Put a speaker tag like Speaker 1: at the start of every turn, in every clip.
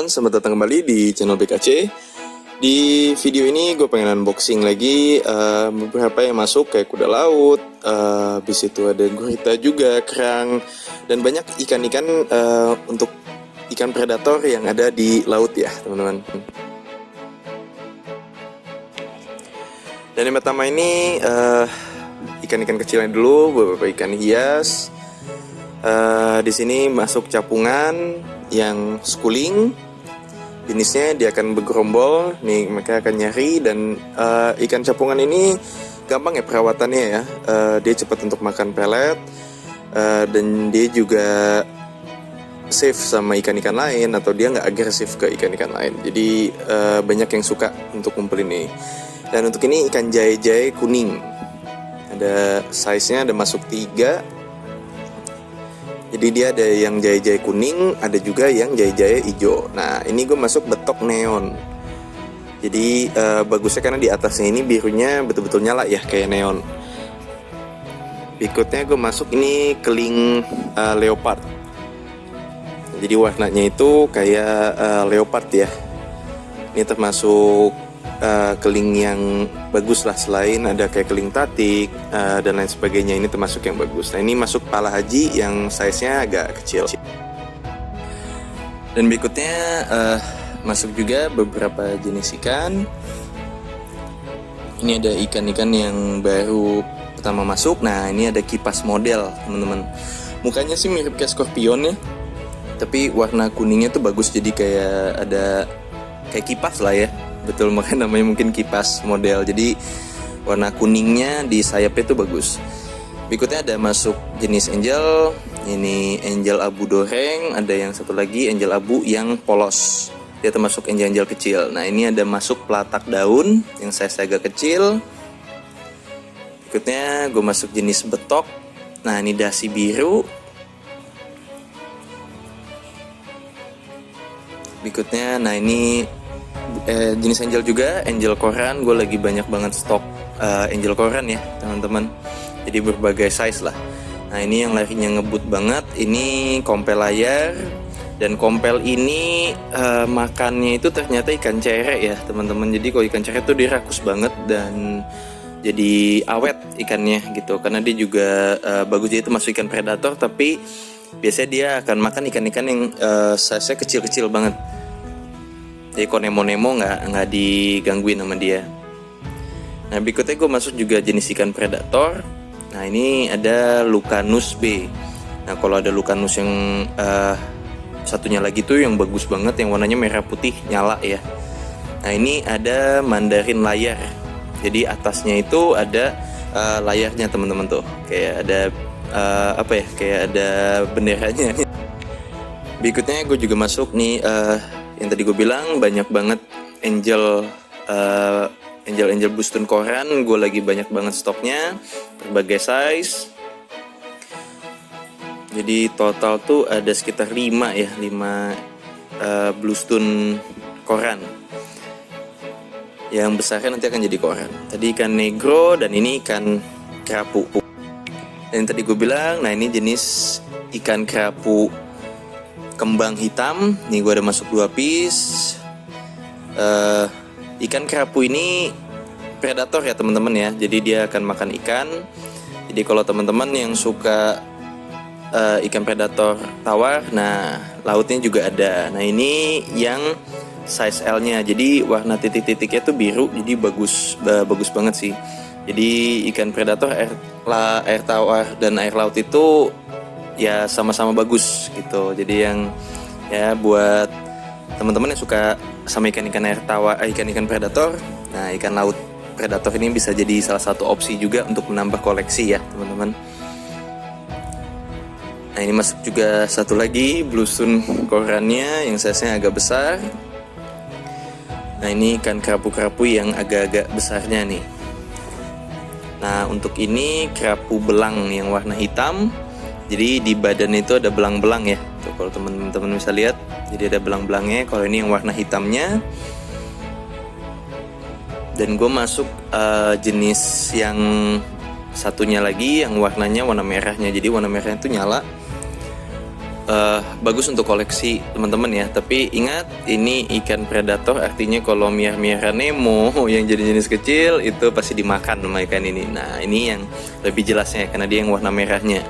Speaker 1: teman-teman, selamat datang kembali di channel BKC. Di video ini gue pengen unboxing lagi beberapa yang masuk kayak kuda laut, habis itu ada gurita juga, kerang, dan banyak ikan-ikan untuk ikan predator yang ada di laut ya teman-teman. Dan yang pertama ini ikan-ikan kecilnya dulu, beberapa ikan hias. Di sini masuk capungan yang schooling, jenisnya dia akan bergerombol nih, mereka akan nyari. Dan ikan capungan ini gampang ya perawatannya ya, dia cepat untuk makan pelet, dan dia juga safe sama ikan-ikan lain, atau dia nggak agresif ke ikan-ikan lain. Jadi banyak yang suka untuk kumpulin ini. Dan untuk ini ikan jahe-jahe kuning, ada size-nya, ada masuk 3. Jadi dia ada yang jahe-jahe kuning, ada juga yang jahe-jahe hijau. Nah ini gue masuk betok neon. Jadi bagusnya karena di atasnya ini birunya betul-betul nyala ya kayak neon. Berikutnya gue masuk ini keling leopard. Jadi warnanya itu kayak leopard ya. Ini termasuk keling yang bagus lah, selain ada kayak keling tatik dan lain sebagainya, ini termasuk yang bagus. Nah ini masuk pala haji yang size-nya agak kecil. Dan berikutnya masuk juga beberapa jenis ikan. Ini ada ikan-ikan yang baru pertama masuk. Nah ini ada kipas model teman-teman. Mukanya sih mirip kayak scorpion ya, tapi warna kuningnya tuh bagus, jadi kayak ada kayak kipas lah ya. Betul, makanya namanya mungkin kipas model. Jadi warna kuningnya di sayapnya itu bagus. Berikutnya ada masuk jenis angel. Ini angel abu doreng. Ada yang satu lagi angel abu yang polos. Dia termasuk angel-angel kecil. Nah ini ada masuk pelatak daun yang size agak kecil. Berikutnya gue masuk jenis betok. Nah ini dasi biru. Berikutnya, nah ini jenis angel juga, angel koran. Gue lagi banyak banget stok angel koran ya teman-teman. Jadi berbagai size lah. Nah ini yang larinya ngebut banget. Ini kompel layar. Dan kompel ini makannya itu ternyata ikan cere ya teman-teman. Jadi kalau ikan cere tuh dia rakus banget dan jadi awet ikannya gitu. Karena dia juga bagus, jadi itu masuk ikan predator. Tapi biasanya dia akan makan ikan-ikan yang size-nya kecil-kecil banget. Jadi kalau nemo-nemo nggak digangguin sama dia. Nah berikutnya gue masuk juga jenis ikan predator. Nah ini ada Lucanus B. Nah kalau ada Lucanus yang satunya lagi tuh yang bagus banget, yang warnanya merah putih nyala ya. Nah ini ada Mandarin layar. Jadi atasnya itu ada layarnya teman-teman tuh. Kayak ada kayak ada benderanya. Berikutnya gue juga masuk nih yang tadi gue bilang banyak banget angel bustun koran. Gue lagi banyak banget stoknya, berbagai size. Jadi total tuh ada sekitar 5 bluestone koran. Yang besarnya nanti akan jadi koran. Tadi ikan negro dan ini ikan kerapu. Dan yang tadi gue bilang, nah ini jenis ikan kerapu kembang hitam. Nih gue ada masuk 2 piece. Ikan kerapu ini predator ya teman-teman ya. Jadi dia akan makan ikan. Jadi kalau teman-teman yang suka ikan predator tawar, nah lautnya juga ada. Nah ini yang size L-nya. Jadi warna titik-titiknya tuh biru. Jadi bagus banget sih. Jadi ikan predator air tawar dan air laut itu ya sama-sama bagus gitu. Jadi yang ya buat teman-teman yang suka sama ikan-ikan air tawar, ikan-ikan predator, nah ikan laut predator ini bisa jadi salah satu opsi juga untuk menambah koleksi ya teman-teman. Nah ini masuk juga satu lagi bluestone korannya yang size-nya agak besar. Nah ini ikan kerapu-kerapu yang agak-agak besarnya nih. Nah untuk ini kerapu belang yang warna hitam. Jadi di badan itu ada belang-belang ya. Tuh, kalau teman-teman bisa lihat, jadi ada belang-belangnya. Kalau ini yang warna hitamnya. Dan gue masuk jenis yang satunya lagi yang warnanya warna merahnya. Jadi warna merahnya itu nyala. bagus untuk koleksi teman-teman ya. Tapi ingat, ini ikan predator, artinya kalau miara Nemo yang jadi jenis kecil itu pasti dimakan sama ikan ini. Nah ini yang lebih jelasnya karena dia yang warna merahnya.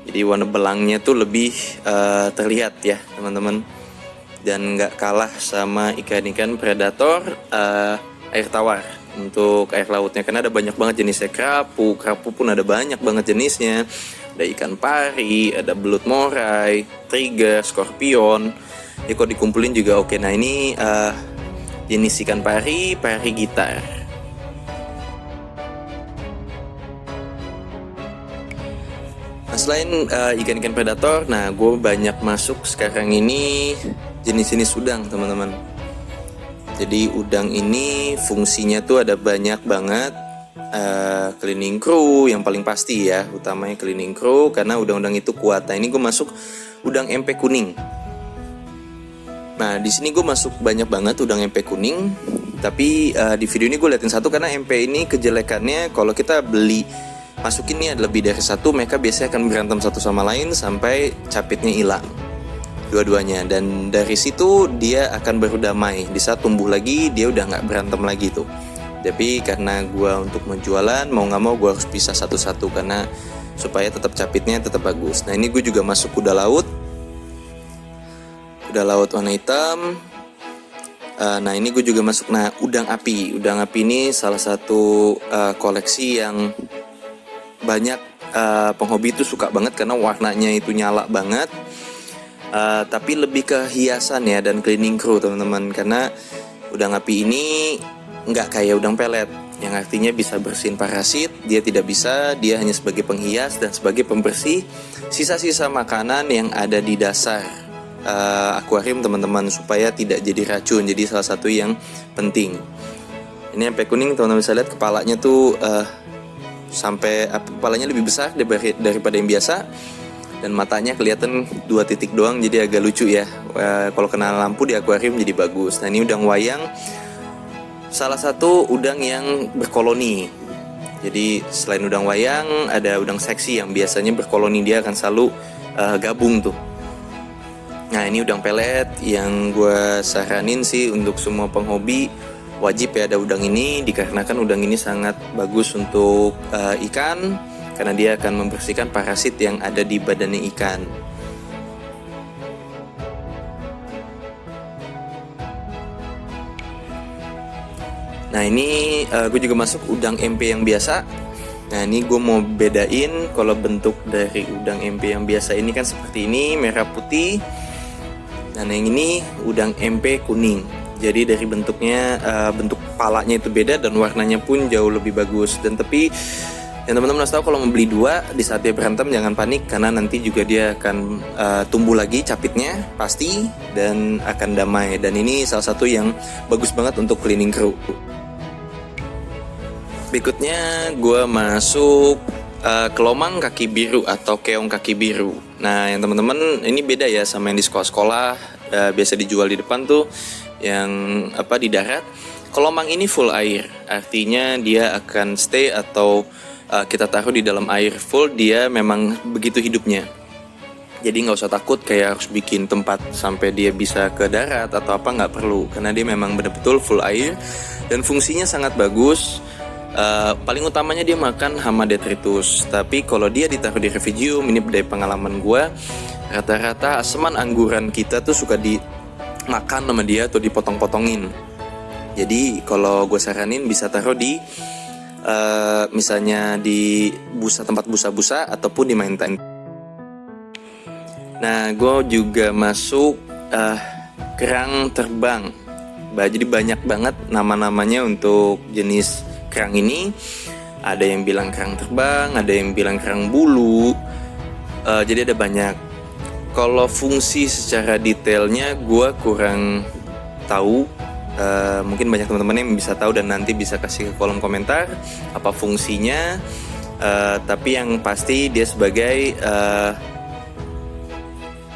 Speaker 1: Jadi warna belangnya tuh lebih terlihat ya teman-teman. Dan nggak kalah sama ikan-ikan predator air tawar untuk air lautnya, karena ada banyak banget jenisnya. Kerapu pun ada banyak banget jenisnya. Ada ikan pari, ada belut morai, trigger, skorpion. Ya kalau dikumpulin juga oke. Nah ini jenis ikan pari gitar. Nah selain ikan-ikan predator, nah gue banyak masuk sekarang ini jenis-jenis udang teman-teman. Jadi udang ini fungsinya tuh ada banyak banget. Cleaning crew yang paling pasti ya, utamanya cleaning crew karena udang-udang itu kuat. Nah ini gue masuk udang MP kuning. Nah di sini gue masuk banyak banget udang MP kuning. Tapi di video ini gue liatin satu karena MP ini kejelekannya kalau kita beli masukin ada lebih dari satu, mereka biasanya akan berantem satu sama lain sampai capitnya hilang dua-duanya, dan dari situ dia akan baru damai. Di saat tumbuh lagi dia udah nggak berantem lagi tuh. Tapi karena gue untuk menjualan mau nggak mau gue harus pisah satu-satu karena supaya tetap capitnya tetap bagus. Nah ini gue juga masuk kuda laut warna hitam. Nah ini gue juga masuk udang api ini salah satu koleksi yang banyak penghobi itu suka banget karena warnanya itu nyala banget. Tapi lebih ke hiasan ya dan cleaning crew teman-teman, karena udang api ini nggak kayak udang pelet yang artinya bisa bersihin parasit. Dia tidak bisa, dia hanya sebagai penghias dan sebagai pembersih sisa-sisa makanan yang ada di dasar akuarium teman-teman, supaya tidak jadi racun. Jadi salah satu yang penting. Ini MP kuning teman-teman bisa lihat kepalanya tuh sampai kepalanya lebih besar daripada yang biasa. Dan matanya kelihatan 2 titik doang, jadi agak lucu ya. Kalau kena lampu di akuarium jadi bagus. Nah ini udang wayang, salah satu udang yang berkoloni. Jadi selain udang wayang ada udang seksi yang biasanya berkoloni, dia akan selalu gabung tuh. Nah ini udang pelet yang gue saranin sih untuk semua penghobi, wajib ya ada udang ini, dikarenakan udang ini sangat bagus untuk ikan karena dia akan membersihkan parasit yang ada di badannya ikan. Nah ini gue juga masuk udang MP yang biasa. Nah ini gue mau bedain kalau bentuk dari udang MP yang biasa ini kan seperti ini, merah putih. Dan yang ini udang MP kuning. Jadi dari bentuknya, bentuk palanya itu beda dan warnanya pun jauh lebih bagus. Dan tapi yang teman-teman harus tahu kalau membeli dua, di saat dia berantem jangan panik karena nanti juga dia akan tumbuh lagi capitnya pasti dan akan damai. Dan ini salah satu yang bagus banget untuk cleaning crew. Berikutnya gue masuk kelomang kaki biru atau keong kaki biru. Nah yang teman-teman ini beda ya sama yang di sekolah-sekolah biasa dijual di depan tuh yang di darat. Kelomang ini full air, artinya dia akan stay atau kita taruh di dalam air full, dia memang begitu hidupnya. Jadi nggak usah takut kayak harus bikin tempat sampai dia bisa ke darat atau apa, nggak perlu, karena dia memang betul-betul full air dan fungsinya sangat bagus. Paling utamanya dia makan hama detritus. Tapi kalau dia ditaruh di refugium, ini dari pengalaman gue, rata-rata aseman angguran kita tuh suka dimakan sama dia atau dipotong-potongin. Jadi kalau gue saranin bisa taruh di misalnya di tempat busa-busa ataupun di main tent. Nah gue juga masuk kerang terbang. Jadi banyak banget nama-namanya untuk jenis kerang ini. Ada yang bilang kerang terbang, ada yang bilang kerang bulu. Jadi ada banyak. Kalau fungsi secara detailnya gue kurang tahu. Mungkin banyak teman-teman yang bisa tahu dan nanti bisa kasih ke kolom komentar apa fungsinya. Tapi yang pasti dia sebagai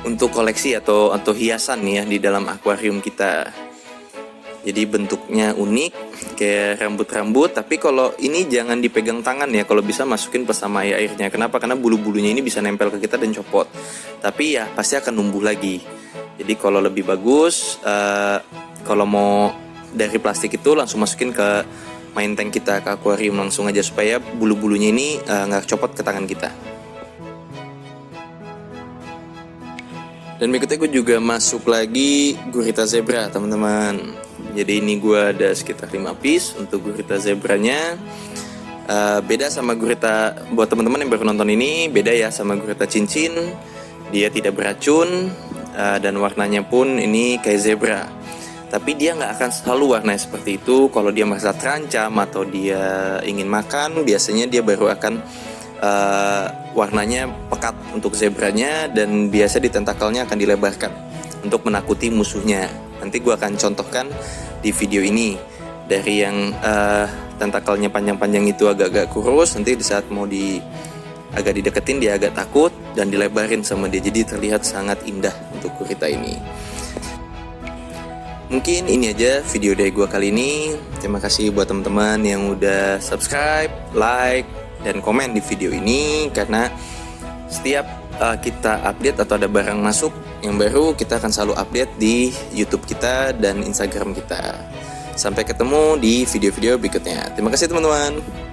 Speaker 1: untuk koleksi atau hiasan ya di dalam akuarium kita. Jadi bentuknya unik, kayak rambut-rambut. Tapi kalau ini jangan dipegang tangan ya, kalau bisa masukin bersama airnya. Kenapa? Karena bulu-bulunya ini bisa nempel ke kita dan copot. Tapi ya pasti akan numbuh lagi. Jadi kalau lebih bagus, kalau mau dari plastik itu langsung masukin ke main tank kita, ke akuarium langsung aja, supaya bulu-bulunya ini nggak copot ke tangan kita. Dan berikutnya gue juga masuk lagi gurita zebra, teman-teman. Jadi ini gue ada sekitar 5 piece untuk gurita zebranya. Beda sama gurita, buat teman-teman yang baru nonton ini, beda ya sama gurita cincin. Dia tidak beracun, dan warnanya pun ini kayak zebra. Tapi dia nggak akan selalu warnanya seperti itu. Kalau dia merasa terancam atau dia ingin makan, biasanya dia baru akan warnanya pekat untuk zebranya, dan biasa di tentakelnya akan dilebarkan untuk menakuti musuhnya. Nanti gue akan contohkan di video ini. Dari yang tentakelnya panjang-panjang itu agak-agak kurus, nanti di saat mau agak dideketin dia agak takut dan dilebarin sama dia. Jadi terlihat sangat indah untuk gurita ini. Mungkin ini aja video dari gue kali ini. Terima kasih buat teman-teman yang udah subscribe, like, dan komen di video ini, karena setiap kita update atau ada barang masuk yang baru, kita akan selalu update di YouTube kita dan Instagram kita. Sampai ketemu di video-video berikutnya. Terima kasih teman-teman.